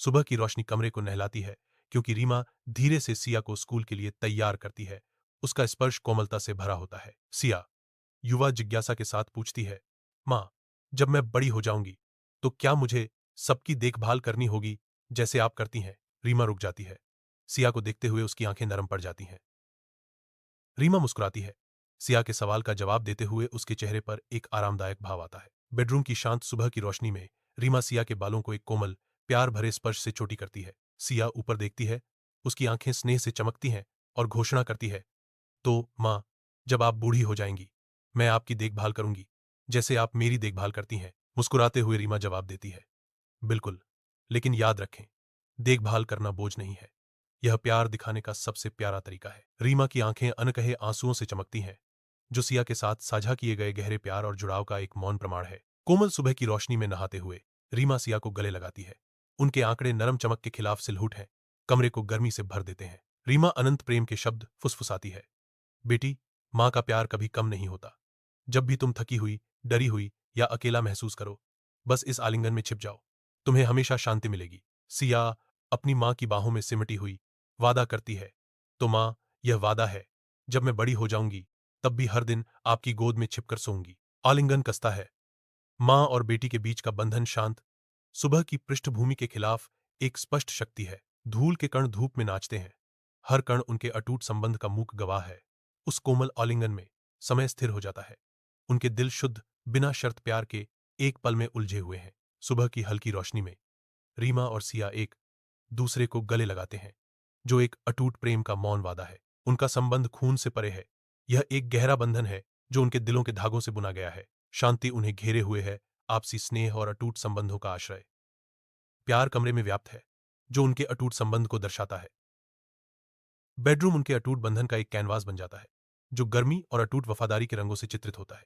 सुबह की रोशनी कमरे को नहलाती है क्योंकि रीमा धीरे से सिया को स्कूल के लिए तैयार करती है। उसका स्पर्श कोमलता से भरा होता है। सिया युवा जिज्ञासा के साथ पूछती है, माँ, जब मैं बड़ी हो जाऊंगी तो क्या मुझे सबकी देखभाल करनी होगी जैसे आप करती हैं? रीमा रुक जाती है। सिया को देखते हुए उसकी आंखें नरम पड़ जाती हैं। रीमा मुस्कुराती है। सिया के सवाल का जवाब देते हुए उसके चेहरे पर एक आरामदायक भाव आता है। बेडरूम की शांत सुबह की रोशनी में रीमा सिया के बालों को एक कोमल, प्यार भरे स्पर्श से छोटी करती है। सिया ऊपर देखती है, उसकी आंखें स्नेह से चमकती हैं और घोषणा करती है, तो माँ, जब आप बूढ़ी हो जाएंगी मैं आपकी देखभाल करूंगी जैसे आप मेरी देखभाल करती हैं। मुस्कुराते हुए रीमा जवाब देती है, बिल्कुल, लेकिन याद रखें, देखभाल करना बोझ नहीं है, यह प्यार दिखाने का सबसे प्यारा तरीका है। रीमा की आंखें अनकहे आंसुओं से चमकती हैं, जो सिया के साथ साझा किए गए गहरे प्यार और जुड़ाव का एक मौन प्रमाण है। कोमल सुबह की रोशनी में नहाते हुए रीमा सिया को गले लगाती है। उनके आंकड़े नरम चमक के खिलाफ सिलहुट हैं, कमरे को गर्मी से भर देते हैं। रीमा अनंत प्रेम के शब्द फुसफुसाती है, बेटी, मां का प्यार कभी कम नहीं होता। जब भी तुम थकी हुई, डरी हुई या अकेला महसूस करो, बस इस आलिंगन में छिप जाओ, तुम्हें हमेशा शांति मिलेगी। सिया अपनी मां की बाहों में सिमटी हुई वादा करती है, तो मां, यह वादा है, जब मैं बड़ी हो जाऊंगी तब भी हर दिन आपकी गोद में छिपकर सोऊंगी। आलिंगन कसता है। मां और बेटी के बीच का बंधन शांत सुबह की पृष्ठभूमि के खिलाफ एक स्पष्ट शक्ति है। धूल के कण धूप में नाचते हैं, हर कण उनके अटूट संबंध का मूक गवाह है। उस कोमल आलिंगन में समय स्थिर हो जाता है। उनके दिल शुद्ध, बिना शर्त प्यार के एक पल में उलझे हुए हैं। सुबह की हल्की रोशनी में रीमा और सिया एक दूसरे को गले लगाते हैं, जो एक अटूट प्रेम का मौन वादा है। उनका संबंध खून से परे है, यह एक गहरा बंधन है जो उनके दिलों के धागों से बुना गया है। शांति उन्हें घेरे हुए है, आपसी स्नेह और अटूट संबंधों का आश्रय। प्यार कमरे में व्याप्त है, जो उनके अटूट संबंध को दर्शाता है। बेडरूम उनके अटूट बंधन का एक कैनवास बन जाता है, जो गर्मी और अटूट वफादारी के रंगों से चित्रित होता है।